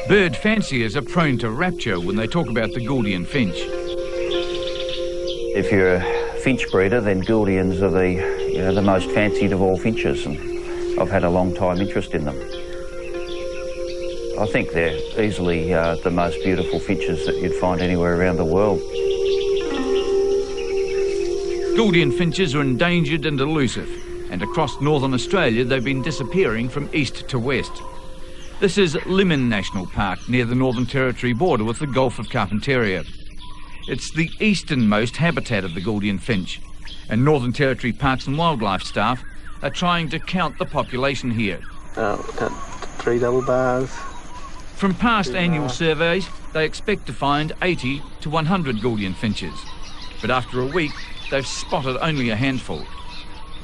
Bird fanciers are prone to rapture when they talk about the Gouldian finch. If you're a finch breeder, then Gouldians are the most fancied of all finches, and I've had a long time interest in them. I think they're easily the most beautiful finches that you'd find anywhere around the world. Gouldian finches are endangered and elusive, and across northern Australia they've been disappearing from east to west. This is Limmen National Park near the Northern Territory border with the Gulf of Carpentaria. It's the easternmost habitat of the Gouldian finch, and Northern Territory Parks and Wildlife staff are trying to count the population here. Got 3 double bars. From past annual surveys, they expect to find 80 to 100 Gouldian finches, but after a week they've spotted only a handful.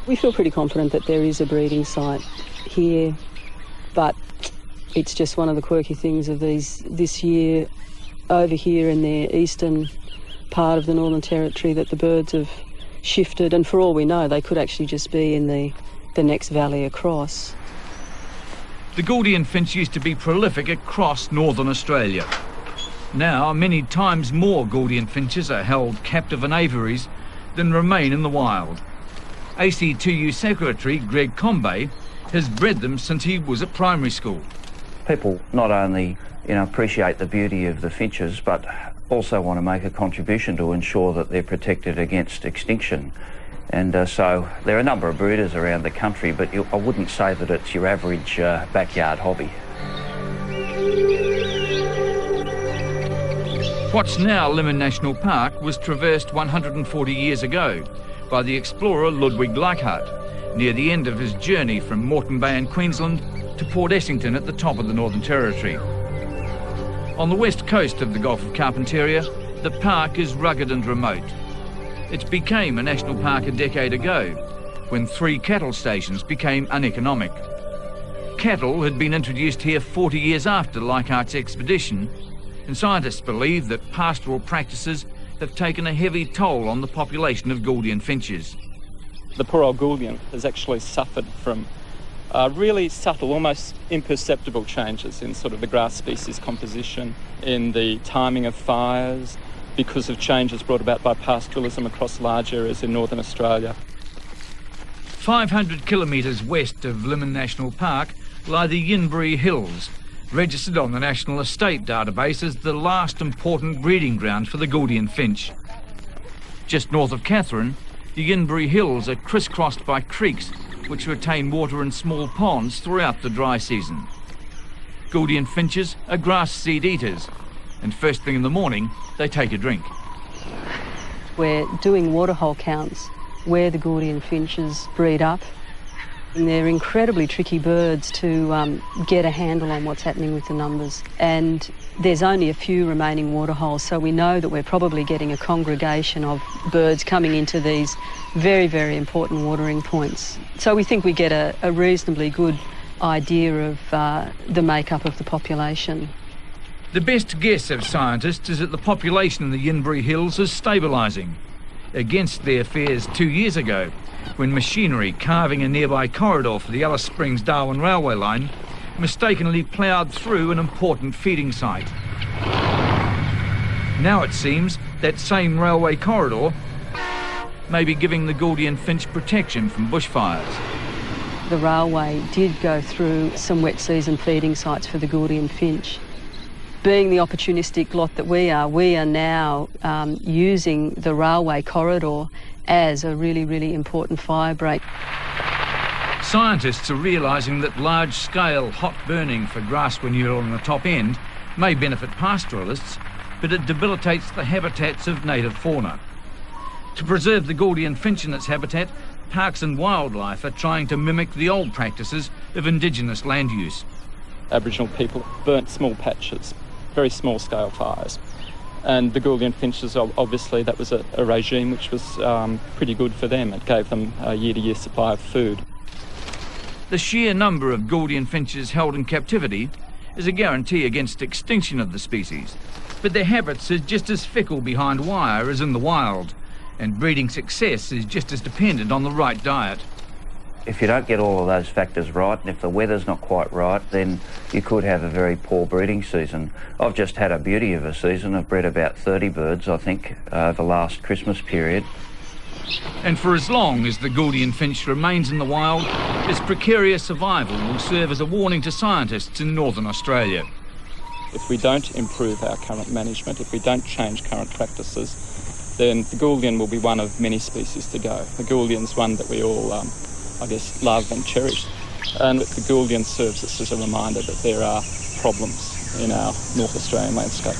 We feel pretty confident that there is a breeding site here, but it's just one of the quirky things of this year over here in the eastern part of the Northern Territory that the birds have shifted, and for all we know they could actually just be in the next valley across. The Gouldian finch used to be prolific across northern Australia. Now many times more Gouldian finches are held captive in aviaries than remain in the wild. AC2U Secretary Greg Combay has bred them since he was at primary school. People not only appreciate the beauty of the finches, but also want to make a contribution to ensure that they're protected against extinction. And so there are a number of breeders around the country, but I wouldn't say that it's your average backyard hobby. What's now Limmen National Park was traversed 140 years ago by the explorer Ludwig Leichhardt near the end of his journey from Moreton Bay in Queensland to Port Essington at the top of the Northern Territory. On the west coast of the Gulf of Carpentaria, the park is rugged and remote. It became a national park a decade ago when 3 cattle stations became uneconomic. Cattle had been introduced here 40 years after Leichhardt's expedition, and scientists believe that pastoral practices have taken a heavy toll on the population of Gouldian finches. The poor old Gouldian has actually suffered from really subtle, almost imperceptible changes in sort of the grass species composition, in the timing of fires, because of changes brought about by pastoralism across large areas in northern Australia. 500 kilometres west of Limmen National Park lie the Yinbury Hills, registered on the National Estate database as the last important breeding ground for the Gouldian finch. Just north of Katherine, the Yinbury Hills are crisscrossed by creeks which retain water in small ponds throughout the dry season. Gouldian finches are grass seed eaters, and first thing in the morning they take a drink. We're doing waterhole counts where the Gouldian finches breed up. And they're incredibly tricky birds to get a handle on what's happening with the numbers. And there's only a few remaining waterholes, so we know that we're probably getting a congregation of birds coming into these very, very important watering points. So we think we get a reasonably good idea of the makeup of the population. The best guess of scientists is that the population in the Yinbury Hills is stabilising, against their fears 2 years ago, when machinery carving a nearby corridor for the Alice Springs-Darwin railway line mistakenly ploughed through an important feeding site. Now it seems that same railway corridor may be giving the Gouldian finch protection from bushfires. The railway did go through some wet season feeding sites for the Gouldian finch. Being the opportunistic lot that we are now using the railway corridor as a really, really important fire break. Scientists are realising that large-scale hot burning for grass renewal on the top end may benefit pastoralists, but it debilitates the habitats of native fauna. To preserve the Gouldian finch in its habitat, Parks and Wildlife are trying to mimic the old practices of Indigenous land use. Aboriginal people burnt small patches, very small-scale fires. And the Gouldian finches, obviously, that was a regime which was pretty good for them. It gave them a year-to-year supply of food. The sheer number of Gouldian finches held in captivity is a guarantee against extinction of the species, but their habits are just as fickle behind wire as in the wild, and breeding success is just as dependent on the right diet. If you don't get all of those factors right, and if the weather's not quite right, then you could have a very poor breeding season. I've just had a beauty of a season. I've bred about 30 birds, I think, over last Christmas period. And for as long as the Gouldian Finch remains in the wild, its precarious survival will serve as a warning to scientists in northern Australia. If we don't improve our current management, if we don't change current practices, then the Gouldian will be one of many species to go. The Gouldian's one that we all, I guess, love and cherish. And the Gouldian serves us as a reminder that there are problems in our North Australian landscape.